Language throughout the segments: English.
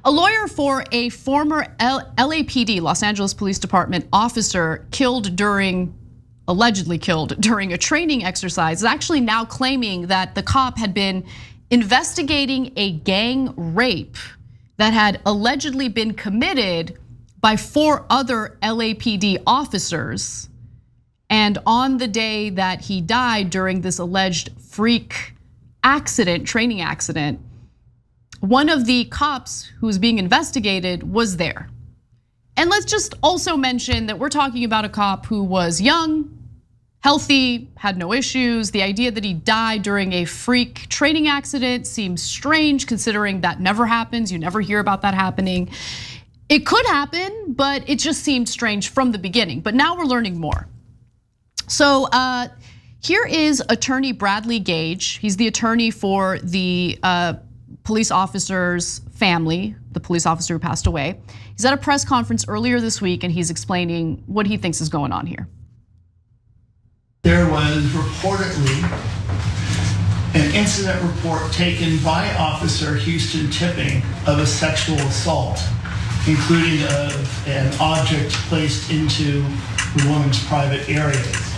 A lawyer for a former LAPD, Los Angeles Police Department officer allegedly killed during a training exercise, is actually now claiming that the cop had been investigating a gang rape that had allegedly been committed by 4 other LAPD officers. And on the day that he died during this alleged freak accident, training accident, one of the cops who was being investigated was there. And let's just also mention that we're talking about a cop who was young, healthy, had no issues. The idea that he died during a freak training accident seems strange, considering that never happens. You never hear about that happening. It could happen, but it just seemed strange from the beginning. But now we're learning more. So here is attorney Bradley Gage. He's the attorney for the police officer's family, the police officer who passed away. He's at a press conference earlier this week and he's explaining what he thinks is going on here. There was reportedly an incident report taken by Officer Houston Tipping of a sexual assault, including an object placed into the woman's private areas.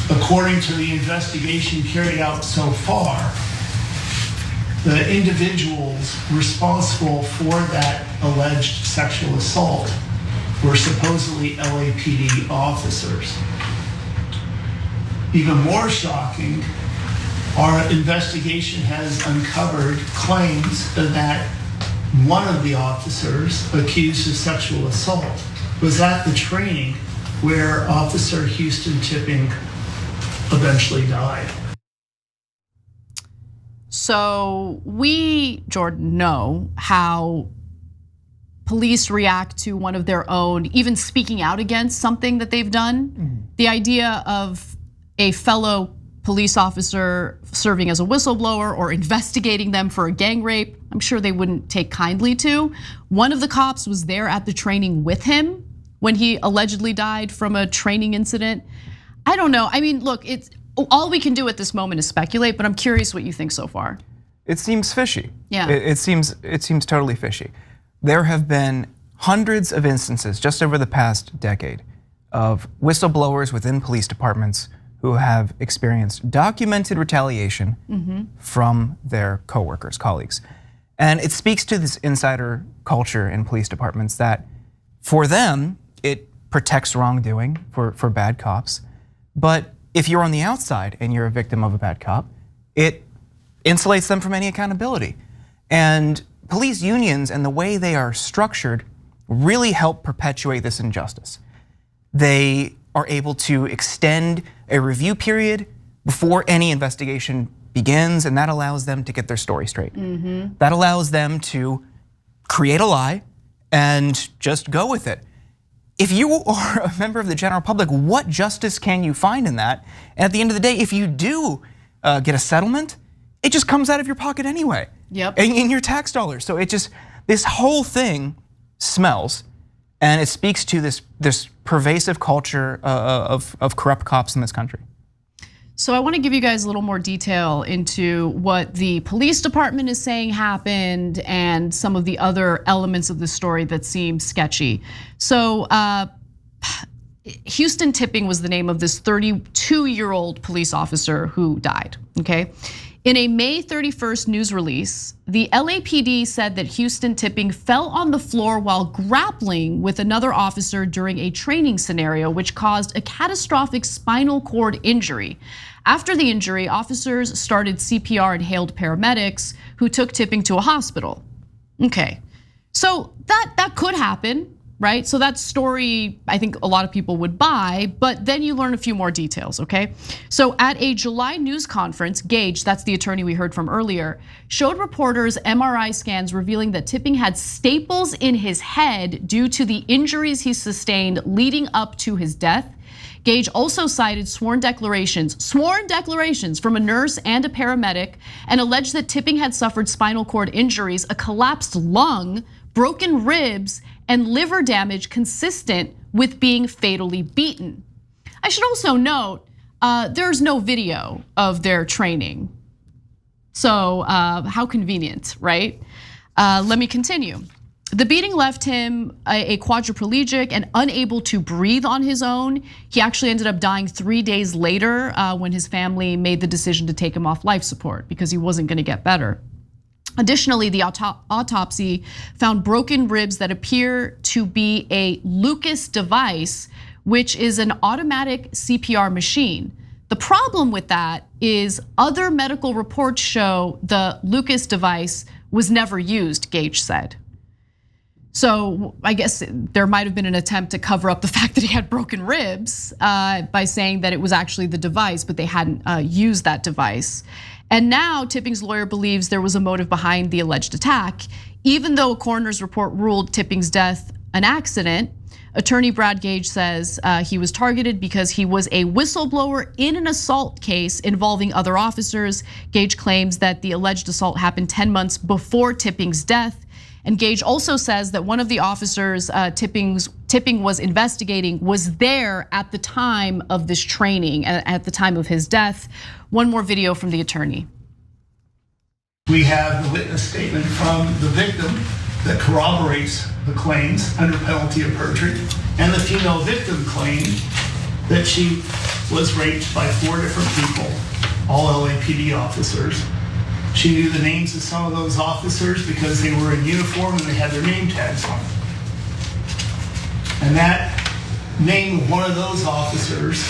According to the investigation carried out so far, the individuals responsible for that alleged sexual assault were supposedly LAPD officers. Even more shocking, our investigation has uncovered claims that one of the officers accused of sexual assault was at the training where Officer Houston Tipping eventually died. So we, Jordan, know how police react to one of their own, even speaking out against something that they've done. Mm-hmm. The idea of a fellow police officer serving as a whistleblower or investigating them for a gang rape, I'm sure they wouldn't take kindly to. One of the cops was there at the training with him when he allegedly died from a training incident. I don't know. I mean, look, it's all we can do at this moment is speculate, but I'm curious what you think so far. It seems fishy. Yeah. It seems totally fishy. There have been hundreds of instances just over the past decade of whistleblowers within police departments who have experienced documented retaliation from their coworkers, colleagues. And it speaks to this insider culture in police departments that for them, it protects wrongdoing for bad cops. But if you're on the outside and you're a victim of a bad cop, it insulates them from any accountability. And police unions and the way they are structured really help perpetuate this injustice. They are able to extend a review period before any investigation begins, and that allows them to get their story straight. That allows them to create a lie and just go with it. If you are a member of the general public, what justice can you find in that? And at the end of the day, if you do get a settlement, it just comes out of your pocket anyway. Yep. In your tax dollars. So this whole thing smells, and it speaks to this pervasive culture of corrupt cops in this country. So I want to give you guys a little more detail into what the police department is saying happened and some of the other elements of the story that seem sketchy. So Houston Tipping was the name of this 32-year-old police officer who died, okay? In a May 31st news release, the LAPD said that Houston Tipping fell on the floor while grappling with another officer during a training scenario, which caused a catastrophic spinal cord injury. After the injury, officers started CPR and hailed paramedics who took Tipping to a hospital. Okay, so that could happen, right? So that story, I think a lot of people would buy, but then you learn a few more details, okay? So at a July news conference, Gage, that's the attorney we heard from earlier, showed reporters MRI scans revealing that Tipping had staples in his head due to the injuries he sustained leading up to his death. Gage also cited sworn declarations from a nurse and a paramedic and alleged that Tipping had suffered spinal cord injuries, a collapsed lung, broken ribs, and liver damage consistent with being fatally beaten. I should also note, there's no video of their training. So how convenient, right? Let me continue. The beating left him a quadriplegic and unable to breathe on his own. He actually ended up dying 3 days later when his family made the decision to take him off life support because he wasn't going to get better. Additionally, the autopsy found broken ribs that appear to be a Lucas device, which is an automatic CPR machine. The problem with that is other medical reports show the Lucas device was never used, Gage said. So I guess there might have been an attempt to cover up the fact that he had broken ribs by saying that it was actually the device, but they hadn't used that device. And now Tipping's lawyer believes there was a motive behind the alleged attack. Even though a coroner's report ruled Tipping's death an accident, attorney Brad Gage says he was targeted because he was a whistleblower in an assault case involving other officers. Gage claims that the alleged assault happened 10 months before Tipping's death. And Gage also says that one of the officers Tipping was investigating was there at the time of this training, at the time of his death. One more video from the attorney. We have the witness statement from the victim that corroborates the claims under penalty of perjury, and the female victim claimed that she was raped by 4 different people, all LAPD officers. She knew the names of some of those officers because they were in uniform and they had their name tags on. And that name of one of those officers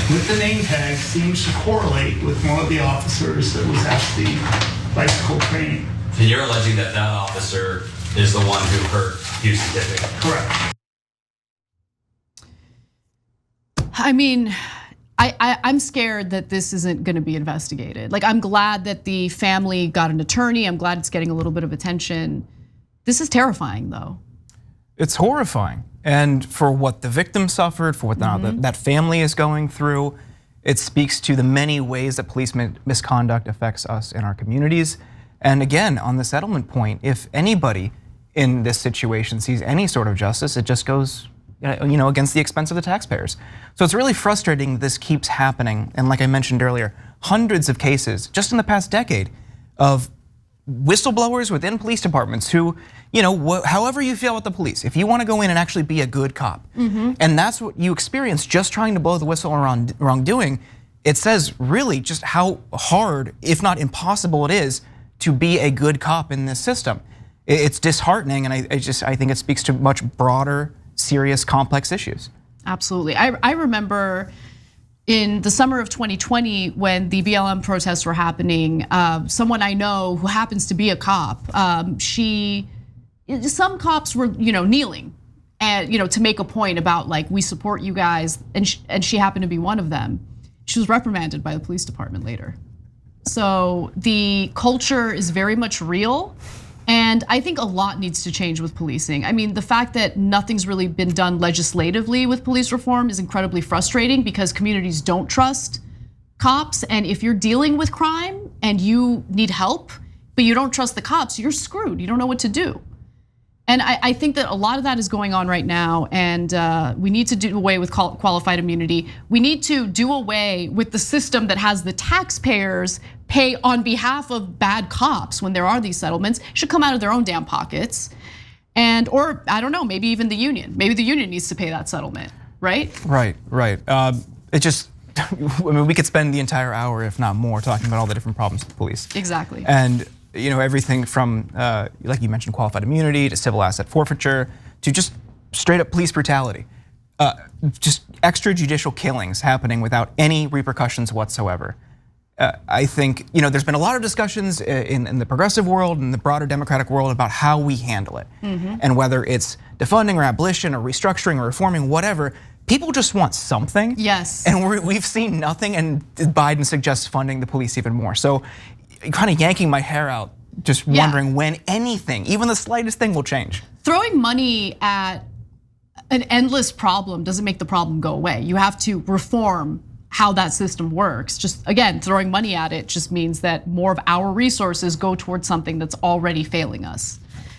with the name tag seems to correlate with one of the officers that was at the bicycle training. And you're alleging that that officer is the one who hurt Houston Tipping? Correct. I mean, I'm scared that this isn't gonna be investigated. Like, I'm glad that the family got an attorney. I'm glad it's getting a little bit of attention. This is terrifying though. It's horrifying. And for what the victim suffered, for what that family is going through, it speaks to the many ways that police misconduct affects us in our communities. And again, on the settlement point, if anybody in this situation sees any sort of justice, it just goes against the expense of the taxpayers. So it's really frustrating this keeps happening. And like I mentioned earlier, hundreds of cases just in the past decade of whistleblowers within police departments who, however you feel about the police, if you want to go in and actually be a good cop, and that's what you experience just trying to blow the whistle on wrongdoing, it says really just how hard, if not impossible, it is to be a good cop in this system. It's disheartening, and I think it speaks to much broader, serious, complex issues. Absolutely. I remember in the summer of 2020 when the BLM protests were happening, someone I know who happens to be a cop, some cops were kneeling and to make a point about like, we support you guys, and she happened to be one of them. She was reprimanded by the police department later. So the culture is very much real. And I think a lot needs to change with policing. I mean, the fact that nothing's really been done legislatively with police reform is incredibly frustrating because communities don't trust cops. And if you're dealing with crime and you need help, but you don't trust the cops, you're screwed. You don't know what to do. And I think that a lot of that is going on right now, and we need to do away with qualified immunity. We need to do away with the system that has the taxpayers pay on behalf of bad cops when there are these settlements. It should come out of their own damn pockets. Or I don't know, maybe even the union. Maybe the union needs to pay that settlement, right? Right. We could spend the entire hour, if not more, talking about all the different problems with police. Exactly. And everything from, like you mentioned, qualified immunity to civil asset forfeiture to just straight up police brutality. Just extrajudicial killings happening without any repercussions whatsoever. I think there's been a lot of discussions in the progressive world and the broader democratic world about how we handle it. And whether it's defunding or abolition or restructuring or reforming, whatever, people just want something. Yes. And we've seen nothing, and Biden suggests funding the police even more. So kind of yanking my hair out, just wondering when anything, even the slightest thing, will change. Throwing money at an endless problem doesn't make the problem go away. You have to reform how that system works. Just again, throwing money at it just means that more of our resources go towards something that's already failing us.